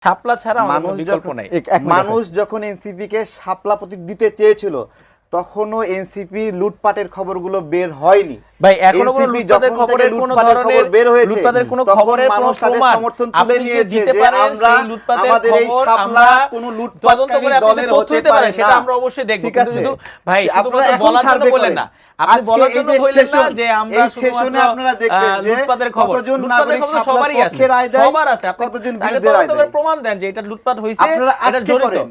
শাপলা ছাড়া আমাদের কোনো বিকল্প নাই। মানুষ যখন এনসিপি কে শাপলা প্রতীক দিতে চেয়েছিল তখনও এনসিপি লুটপাটের খবরগুলো বের হয়নি ভাই, এখনো কোনো লুটপাটের খবরের কোনো ধরনের বের হয়েছে, লুটপাটের কোনো তখন খবরের কোনো মানুষ তাদের প্রমাণ সমর্থন আপনি তুলে কি নিয়েছে দিতে যে পারেন? আমরা সেই লুটপাতের আমাদের এই খবর শাপলা আমরা কোনো তদন্ত লুটপাটকারী করে আপনি দলের তথ্য হতে দিতে পারে পারেন, না। সেটা আমরা অবশ্যই দেখব। ঠিক কিন্তু আছে, শুধু ভাই আপনারা শুধুমাত্র এখন বলার জন্য সার্ভে বলেন করেন না, আপনি আজকে বলার এই জন্য যে বললেন না সেশন, যে আমরা এই সেশনে শুধুমাত্র আপনারা দেখবেন যে লুটপাতের খবর, কতজন লুটপাতের নাগরিক খবর শাপলার সবারই আছে, পক্ষে রায় দেয়, সবার আছে। আপনি কতজন আগে বিরুদ্ধে রায় তদন্ত দেয়, করে প্রমাণ দেন যে এটা লুটপাট হইছে, আপনারা এটা আজকে জড়িত। করেন।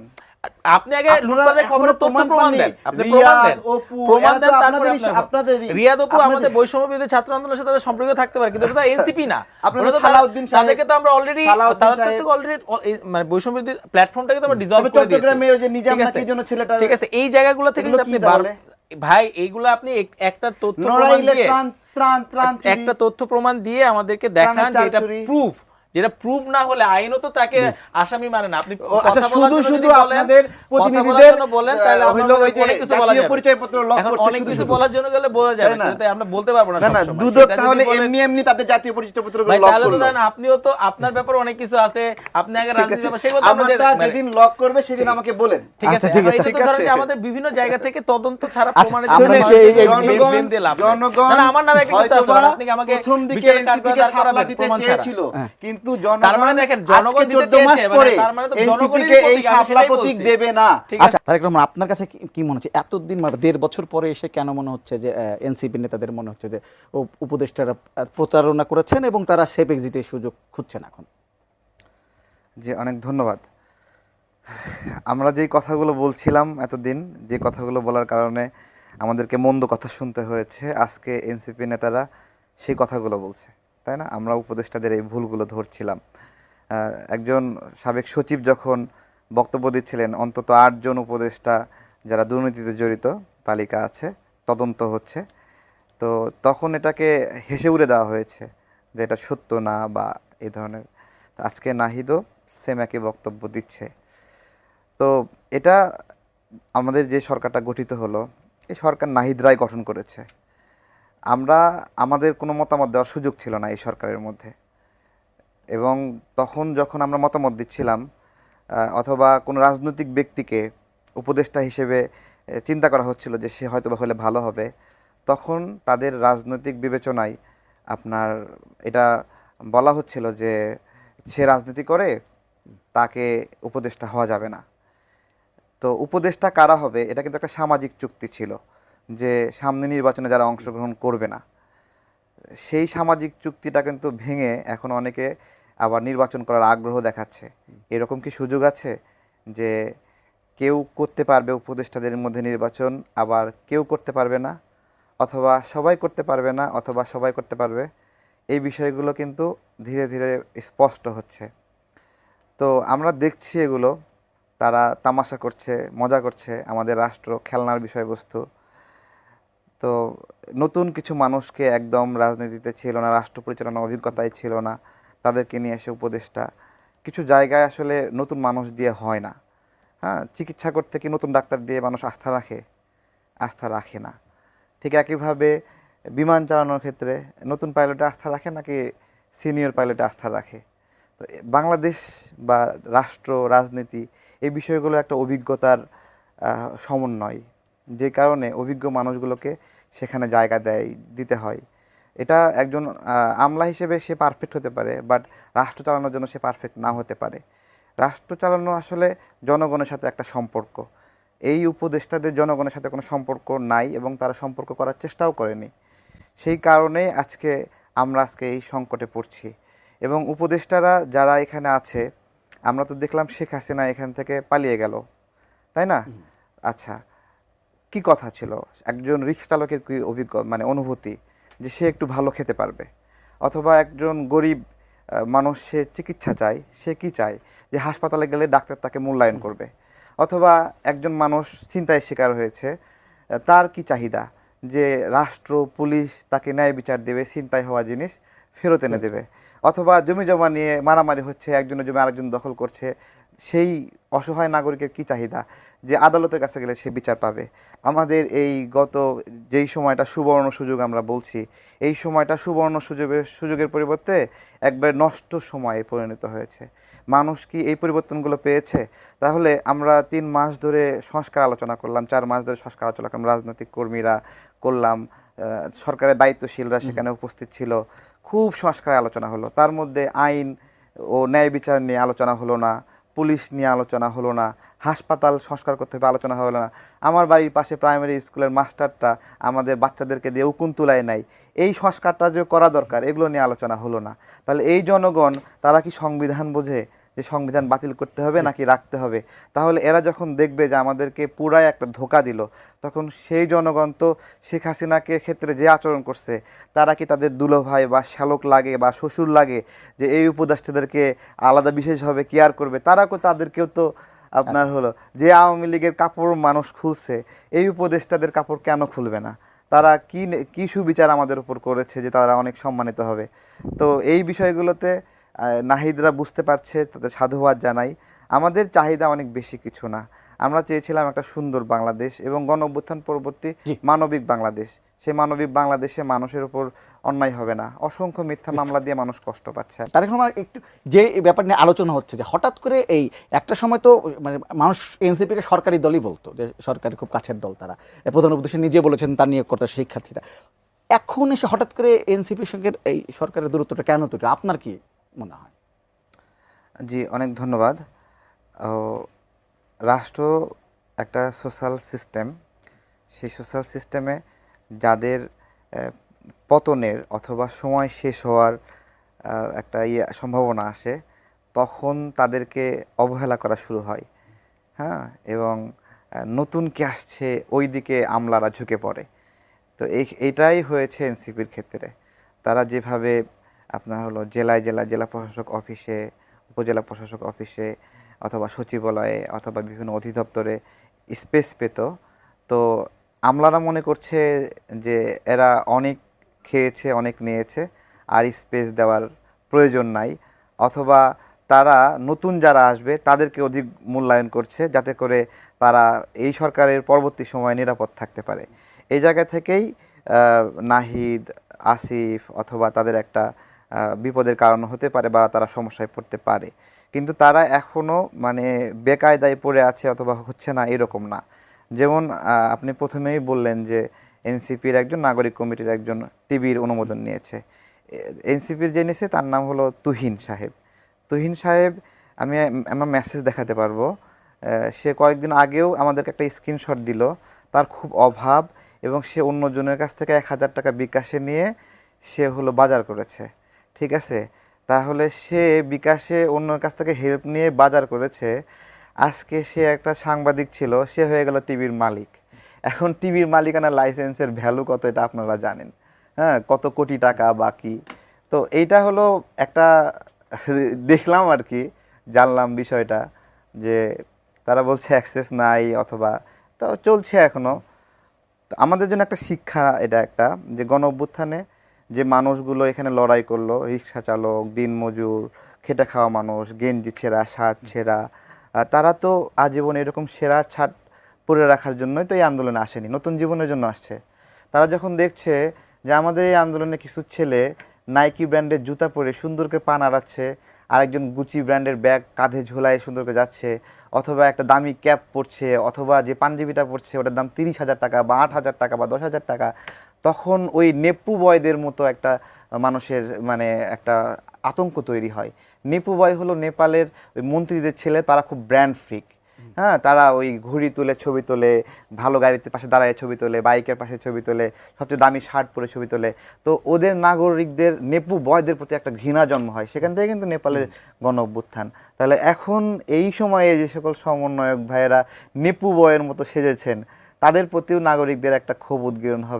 আপনি আগে লুটপাটের খবরের তথ্য প্রমাণ দেন, আপনি প্রমাণ দেন, প্রমাণ দেন, তারপরে আপনাদেরই রিয়াদ অপু আমাদের বৈষম্য বিরোধী ছাত্র আন্দোলনের সাথে তাদের সম্পর্ক থাকতে পারে, কিন্তু এটা এনসিপি না। আপনাদের সালাউদ্দিন সাহেব, তাদেরকে তো আমরা অলরেডি মানে বৈষম্য বিরোধী প্ল্যাটফর্মটাকে তো আমরা ডিসলভ করে দিয়েছি। চট্টগ্রামে ওই যে নিজাম নাকির জন্য ছেলেটা, ঠিক আছে, এই জায়গাগুলো থেকে এগুলো আপনি কি তাহলে? ভাই এইগুলো আপনি একটা তথ্য প্রমাণ দিয়ে, একটা তথ্য প্রমাণ দিয়ে আমাদেরকে দেখান যে এটা প্রুফ, যেটা প্রুফ না হলে আইনত তাকে আসামি মানে না। আপনি আচ্ছা, শুধু শুধু আপনাদের প্রতিনিধিদের বলেন তাহলে হলো ওই যে অনেক কিছু বলা জাতীয় যাবে, পরিচয়পত্র লক এখন করছে, অনেক শুধু কিছু শুধু বলার জন্য গেলে বলা যাবে না, তাই আমরা বলতে পারবো না না সবসময়। দুদক সেটা তাহলে যদি বলেন- এমনি এমনি তাদের জাতীয় পরিচয়পত্রগুলো ভাই লক তাহলে তো করলো। জানেন আপনিও তো আপনার ব্যাপারে অনেক কিছু আছে, আপনি আগে রাজনীতি ব্যাপার সেগুলো তো আমরা আমারটা যেদিন লক করবে সেদিন আমাকে বলেন। ঠিক আছে, ঠিক এখন আছে, এটা ঠিক তো ধরেন আছে। যে আমাদের বিভিন্ন জায়গা থেকে তদন্ত ছাড়া আচ্ছা, প্রমাণিত আমরা ব্লেম দিলাম। জনগণ না, আমার নামে একটা কিছু আসলো না, আপনি কি আমাকে প্রথম দিকে বিচারের এনসিপি কাঠগড়ায় কে দাঁড় শাপলা করাবেন দিতে প্রমাণ ছাড়া? চেয়েছিল, কিন্তু তার মানে জনগণ দেখেন, জনগণ আজকে দিতে 14 মাস চেয়েছে, পরে তার মানে তো এনসিপি জনগণেরই কে এই প্রতীক, আমি শাপলা সেটাই প্রতীক বলছি। দেবে না। ঠিক আচ্ছা তারেক রহমান, আপনার কাছে কি মনে হচ্ছে এতদিন মানে 1.5 বছর পরে এসে কেন মনে হচ্ছে যে এনসিপি নেতাদের মনে হচ্ছে যে উপদেষ্টারা প্রতারণা করেছেন এবং তারা সেফ এক্সিটের সুযোগ খুঁজছেন এখন? জি, অনেক ধন্যবাদ। আমরা যেই কথাগুলো বলছিলাম এতদিন, যে কথাগুলো বলার কারণে আমাদেরকে মন্দ কথা শুনতে হয়েছে, আজকে এনসিপি নেতারা সেই কথাগুলো বলছে, তাই না? আমরা উপদেষ্টাদের এই ভুলগুলো ধরছিলাম। একজন সাবেক সচিব যখন বক্তব্য দিচ্ছিলেন, অন্তত 8 জন উপদেষ্টা যারা দুর্নীতিতে জড়িত তালিকা আছে, তদন্ত হচ্ছে, তো তখন এটাকে হেসে উড়ে দেওয়া হয়েছে যে এটা সত্য না বা এই ধরনের। আজকে নাহিদও সেম একই বক্তব্য দিচ্ছে। তো এটা আমাদের যে সরকারটা গঠিত হলো, এই সরকার নাহিদ রায় গঠন করেছে। আমাদের কোনো মতামত দেওয়ার সুযোগ ছিল না এই সরকারের মধ্যে, এবং তখন যখন আমরা মতামত দিচ্ছিলাম অথবা কোনো রাজনৈতিক ব্যক্তিকে উপদেষ্টা হিসেবে চিন্তা করা হচ্ছিল যে সে হয়তো বা হলে ভালো হবে, তখন তাদের রাজনৈতিক বিবেচনায় আপনার এটা বলা হচ্ছিল যে সে রাজনীতি করে, তাকে উপদেষ্টা হওয়া যাবে না। তো উপদেষ্টা কারা হবে এটা কিন্তু একটা সামাজিক চুক্তি ছিল যে সামনে নির্বাচনে যারা অংশগ্রহণ করবে না, সেই সামাজিক চুক্তিটা কিন্তু ভেঙে এখন অনেকে আবার নির্বাচন করার আগ্রহ দেখাচ্ছে। এরকম কি সুযোগ আছে যে কেউ করতে পারবে উপদেষ্টাদের মধ্যে নির্বাচন, আবার কেউ করতে পারবে না, অথবা সবাই করতে পারবে না, অথবা সবাই করতে পারবে? এই বিষয়গুলো কিন্তু ধীরে ধীরে স্পষ্ট হচ্ছে। তো আমরা দেখছি এগুলো, তারা তামাশা করছে, মজা করছে, আমাদের রাষ্ট্র খেলনার বিষয়বস্তু। তো নতুন কিছু মানুষকে, একদম রাজনীতিতে ছিল না, রাষ্ট্র পরিচালনার অভিজ্ঞতাই ছিল না, তাদেরকে নিয়ে এসে উপদেষ্টা, কিছু জায়গায় আসলে নতুন মানুষ দিয়ে হয় না। হ্যাঁ, চিকিৎসা করতে কি নতুন ডাক্তার দিয়ে মানুষ আস্থা রাখে? আস্থা রাখে না। ঠিক একইভাবে বিমান চালানোর ক্ষেত্রে নতুন পাইলটে আস্থা রাখে নাকি সিনিয়র পাইলটে আস্থা রাখে? তো বাংলাদেশ বা রাষ্ট্র রাজনীতি এই বিষয়গুলো একটা অভিজ্ঞতার সমন্বয়, যে কারণে অভিজ্ঞ মানুষগুলোকে সেখানে জায়গা দিতে হয়। এটা একজন আমলা হিসেবে সে পারফেক্ট হতে পারে, বাট রাষ্ট্র চালানোর জন্য সে পারফেক্ট না হতে পারে। রাষ্ট্র চালানো আসলে জনগণের সাথে একটা সম্পর্ক। এই উপদেষ্টাদের জনগণের সাথে কোনো সম্পর্ক নাই এবং তারা সম্পর্ক করার চেষ্টাও করেনি। সেই কারণে আমরা এই সংকটে পড়ছি। এবং উপদেষ্টারা যারা এখানে আছে, আমরা তো দেখলাম শেখ হাসিনা এখান থেকে পালিয়ে গেল, তাই না? আচ্ছা, কি কথা ছিল? একজন রিক্সা চালকের কি অনুভূতি যে সে একটু ভালো খেতে পারবে, অথবা একজন গরিব মানুষ সে চিকিৎসা চায়, সে কি চায় যে হাসপাতালে গেলে ডাক্তার তাকে মূল্যায়ন করবে, অথবা একজন মানুষ ছিনতাইয়ের শিকার হয়েছে, তার কি চাহিদা যে রাষ্ট্র পুলিশ তাকে ন্যায় বিচার দেবে, ছিনতাই হওয়া জিনিস ফেরত এনে দেবে, অথবা জমি জমা নিয়ে মারামারি হচ্ছে, একজনের জমি আরেকজন দখল করছে, সেই অসহায় নাগরিকের কি চাহিদা যে আদালতের কাছে গেলে সে বিচার পাবে। আমাদের এই যেই সময়টা সুবর্ণ সুযোগ আমরা বলছি, এই সময়টা সুবর্ণ সুযোগের পরিবর্তে একবার নষ্ট সময়ে পরিণত হয়েছে। মানুষ কি এই পরিবর্তনগুলো পেয়েছে? তাহলে আমরা 3 মাস ধরে সংস্কার আলোচনা করলাম, 4 মাস ধরে সংস্কার আলোচনা করলাম, রাজনৈতিক কর্মীরা করলাম, সরকারের দায়িত্বশীলরা সেখানে উপস্থিত ছিল, খুব সংস্কার আলোচনা হলো। তার মধ্যে আইন ও ন্যায় বিচার নিয়ে আলোচনা হলো না, পুলিশ নিয়ে আলোচনা হলো না, হাসপাতাল সংস্কার করতে হবে আলোচনা হলো না, আমার বাড়ির পাশে প্রাইমারি স্কুলের মাস্টারটা আমাদের বাচ্চাদেরকে দিয়ে উকুন তুলায় নাই, এই সংস্কারটা যে করা দরকার এগুলো নিয়ে আলোচনা হলো না। তাহলে এই জনগণ তারা কি সংবিধান বোঝে যে সংবিধান বাতিল করতে হবে নাকি রাখতে হবে? তাহলে এরা যখন দেখবে যে আমাদেরকে পুরাই একটা ধোঁকা দিল, তখন সেই জনগণ তো শেখ হাসিনাকে ক্ষেত্রে যে আচরণ করছে, তারা কি তাদের দুলোভাই বা শ্যালক লাগে বা শ্বশুর লাগে যে এই উপদেষ্টাদেরকে আলাদা বিশেষভাবে কেয়ার করবে? তাদেরকেও তো আপনার হলো যে আওয়ামী লীগের কাপড় মানুষ খুলছে, এই উপদেষ্টাদের কাপড় কেন খুলবে না? তারা কি সুবিচার আমাদের উপর করেছে যে তারা অনেক সম্মানিত হবে? তো এই বিষয়গুলোতে নাহিদরা বুঝতে পারছে, তাদের সাধুবাদ জানাই। আমাদের চাহিদা অনেক বেশি কিছু না, আমরা চেয়েছিলাম একটা সুন্দর বাংলাদেশ এবং গণঅভ্যুত্থান পরবর্তী মানবিক বাংলাদেশ। সেই মানবিক বাংলাদেশে মানুষের উপর অন্যায় হবে না, অসংখ্য মিথ্যা মামলা দিয়ে মানুষ কষ্ট পাচ্ছে। তার এখন আমার একটু যে ব্যাপার নিয়ে আলোচনা হচ্ছে যে হঠাৎ করে এই একটা সময় তো মানে মানুষ এনসিপিকে সরকারি দলই বলতো, যে সরকারি খুব কাছের দল, তারা প্রধান উপদেষ্টা নিজে বলেছেন তার নিয়োগকর্তা শিক্ষার্থীরা। এখন এসে হঠাৎ করে এনসিপির সঙ্গে এই সরকারের দূরত্বটা কেন তৈরি, আপনার কি মনে হয়? জি, অনেক ধন্যবাদ। রাষ্ট্র একটা সোশ্যাল সিস্টেম, সেই সোশ্যাল সিস্টেমে যাদের পতনের অথবা সময় শেষ হওয়ার একটা সম্ভাবনা আসে, তখন তাদেরকে অবহেলা করা শুরু হয়। হ্যাঁ, এবং নতুন কে আসছে ওই দিকে আমলারা ঝুঁকে পড়ে। তো এইটাই হয়েছে এনসিপির ক্ষেত্রে। তারা যেভাবে আপনার হলো জেলায় জেলায় জেলা প্রশাসক অফিসে, উপজেলা প্রশাসক অফিসে অথবা সচিবালয়ে অথবা বিভিন্ন অধিদপ্তরে স্পেস পেত, তো আমলারা মনে করছে যে এরা অনেক খেয়েছে, অনেক নিয়েছে, আর স্পেস দেওয়ার প্রয়োজন নাই, অথবা তারা নতুন যারা আসবে তাদেরকে অধিক মূল্যায়ন করছে যাতে করে তারা এই সরকারের পরবর্তী সময়ে নিরাপদ থাকতে পারে। এই জায়গা থেকেই নাহিদ, আসিফ অথবা তাদের একটা বিপদের কারণ হতে পারে বা তারা সমস্যায় পড়তে পারে, কিন্তু তারা এখনও মানে বেকায়দায় পড়ে আছে অথবা হচ্ছে না এরকম না। যেমন আপনি প্রথমেই বললেন যে এনসিপির একজন নাগরিক কমিটির একজন টিভির অনুমোদন নিয়েছে। এনসিপির যে নিয়েছে তার নাম হলো তুহিন সাহেব। তুহিন সাহেব আমার মেসেজ দেখাতে পারবো, সে কয়েকদিন আগেও আমাদেরকে একটা স্ক্রিনশট দিল, তার খুব অভাব এবং সে অন্যজনের কাছ থেকে 1000 টাকা বিকাশে নিয়ে সে হলো বাজার করেছে। ঠিক আছে, তাহলে সে বিকাশে অন্যের কাছ থেকে হেল্প নিয়ে বাজার করেছে, আজকে সে একটা সাংবাদিক ছিল, সে হয়ে গেল টিভির মালিক। এখন টিভির মালিকানার লাইসেন্সের ভ্যালু কত এটা আপনারা জানেন, হ্যাঁ, কত কোটি টাকা বাকি। তো এইটা হলো একটা দেখলাম আর কি, জানলাম বিষয়টা যে তারা বলছে অ্যাক্সেস নাই অথবা, তো চলছে এখনও। আমাদের জন্য একটা শিক্ষা এটা একটা, যে গণ অভ্যুত্থানে যে মানুষগুলো এখানে লড়াই করলো, রিক্সা চালক, দিনমজুর, খেটে খাওয়া মানুষ, গেঞ্জি ছেঁড়া, শার্ট ছেঁড়া, তারা তো আজীবন এরকম সেরা ছাট পরে রাখার জন্যই তো এই আন্দোলনে আসেনি, নতুন জীবনের জন্য আসছে। তারা যখন দেখছে যে আমাদের এই আন্দোলনে কিছু ছেলে নাইকি ব্র্যান্ডের জুতা পরে সুন্দর করে পা নাড়াচ্ছে, আরেকজন গুচি ব্র্যান্ডের ব্যাগ কাঁধে ঝোলায় সুন্দর করে যাচ্ছে, অথবা একটা দামি ক্যাপ পরছে, অথবা যে পাঞ্জাবিটা পরছে ওটার দাম 30,000 টাকা বা 8,000 টাকা বা 10,000 টাকা, তখন ওই নেপু বয়দের মতো একটা মানুষের মানে একটা আতঙ্ক তৈরি হয়। নেপু বয় হলো নেপালের ওই মন্ত্রীদের ছেলে, তারা খুব ব্র্যান্ড ফ্রিক। হ্যাঁ, তারা ওই ঘুড়ি তুলে ছবি তোলে, ভালো গাড়িতে পাশে দাঁড়ায় ছবি তোলে, বাইকের পাশে ছবি তোলে, সবচেয়ে দামি শার্ট পরে ছবি তোলে। তো ওদের নাগরিকদের নেপু বয়দের প্রতি একটা ঘৃণা জন্ম হয়, সেখান থেকে কিন্তু নেপালের গণ অভ্যুত্থান। তাহলে এখন এই সময়ে যে সকল সমন্বয়ক ভাইয়েরা নেপু বয়ের মতো সেজেছেন, তাদের প্রতিও নাগরিকদের একটা ক্ষোভ উদ্গীরণ হবে।